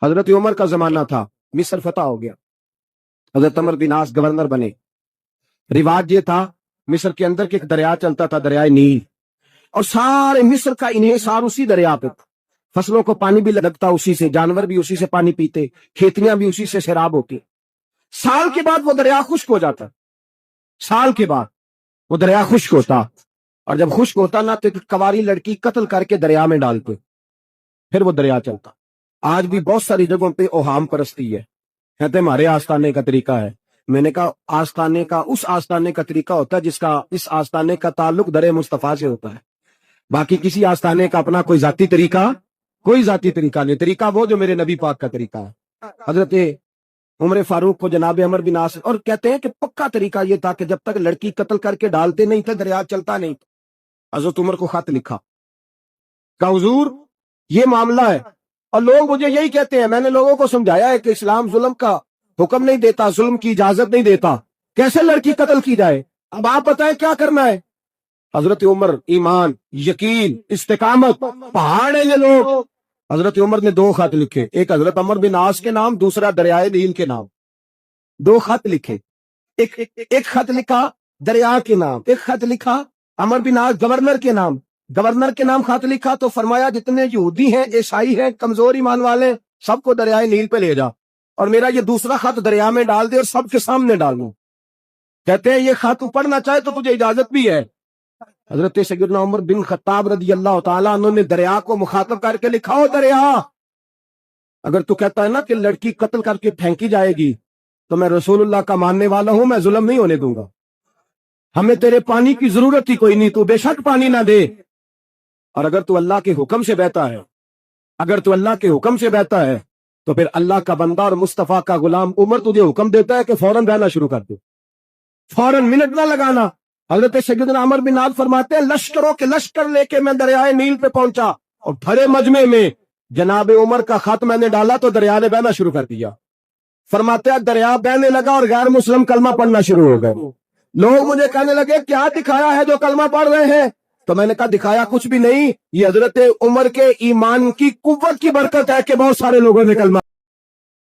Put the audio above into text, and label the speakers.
Speaker 1: حضرت عمر کا زمانہ تھا، مصر فتح ہو گیا، حضرت عمر بن عاص گورنر بنے۔ رواج یہ تھا مصر کے اندر کہ ایک دریا چلتا تھا، دریائے نیل، اور سارے مصر کا انحصار اسی دریا پہ تھا۔ فصلوں کو پانی بھی لگتا اسی سے، جانور بھی اسی سے پانی پیتے، کھیتیاں بھی اسی سے سیراب ہوتی۔ سال کے بعد وہ دریا خشک ہو جاتا، سال کے بعد وہ دریا خشک ہوتا، اور جب خشک ہوتا نا تو ایک کواری لڑکی قتل کر کے دریا میں ڈالتے، پھر وہ دریا چلتا۔ آج بھی بہت ساری جگہوں پہ اوہام پرستی ہے، کہتے ہمارے آستانے کا طریقہ ہے۔ میں نے کہا آستانے کا اس آستانے کا طریقہ ہوتا ہے جس کا اس آستانے کا تعلق در مصطفیٰ سے ہوتا ہے، باقی کسی آستانے کا اپنا کوئی ذاتی طریقہ نہیں۔ طریقہ وہ جو میرے نبی پاک کا طریقہ ہے۔ حضرت عمر فاروق کو جناب عمر بن عاص، اور کہتے ہیں کہ پکا طریقہ یہ تھا کہ جب تک لڑکی قتل کر کے ڈالتے نہیں تھے دریا چلتا نہیں تھا۔ حضرت عمر کو خط لکھا کہ حضور یہ معاملہ ہے، اور لوگ مجھے یہی کہتے ہیں، میں نے لوگوں کو سمجھایا ہے کہ اسلام ظلم کا حکم نہیں دیتا، ظلم کی اجازت نہیں دیتا، کیسے لڑکی قتل کی جائے، اب آپ بتائیں کیا کرنا ہے۔ حضرت عمر ایمان، یقین، استقامت، پہاڑ ہیں یہ لوگ۔ حضرت عمر نے 2 خط لکھے، ایک حضرت عمر بن عاص کے نام، دوسرا دریائے نیل کے نام۔ 2 خط لکھے، ایک خط لکھا دریا کے نام، ایک خط لکھا عمر بن عاص گورنر کے نام۔ گورنر کے نام خط لکھا تو فرمایا جتنے یہودی ہیں، عیسائی ہیں، کمزور ایمان والے، سب کو دریائے نیل پہ لے جا، اور میرا یہ دوسرا خط دریا میں ڈال دے اور سب کے سامنے ڈال دوں۔ کہتے ہیں یہ خط پڑھنا چاہے تو تجھے اجازت بھی ہے۔ حضرت سیدنا عمر بن خطاب رضی اللہ تعالیٰ عنہ نے دریا کو مخاطب کر کے لکھا، ہو دریا، اگر تو کہتا ہے نا کہ لڑکی قتل کر کے پھینکی جائے گی تو میں رسول اللہ کا ماننے والا ہوں، میں ظلم نہیں ہونے دوں گا، ہمیں تیرے پانی کی ضرورت ہی کوئی نہیں، تو بے شک پانی نہ دے، اور اگر تو اللہ کے حکم سے بہتا ہے، اگر تو اللہ کے حکم سے بہتا ہے تو پھر اللہ کا بندہ اور مصطفیٰ کا غلام عمر تجھے حکم دیتا ہے کہ فوراً بہنا شروع کر دے، فوراً منٹ نہ لگانا۔ حضرت سیدنا عمر بن عاص فرماتے ہیں لشکروں کے لشکر لے کے میں دریائے نیل پہ پہنچا، اور بھرے مجمع میں جناب عمر کا خط میں نے ڈالا تو دریا نے بہنا شروع کر دیا۔ فرماتے ہیں دریا بہنے لگا اور غیر مسلم کلمہ پڑھنا شروع ہو گئے۔ لوگ مجھے کہنے لگے کیا دکھایا ہے جو کلمہ پڑھ رہے ہیں؟ تو میں نے کہا دکھایا کچھ بھی نہیں، یہ حضرت عمر کے ایمان کی قوت کی برکت ہے کہ بہت سارے لوگوں نے کلمہ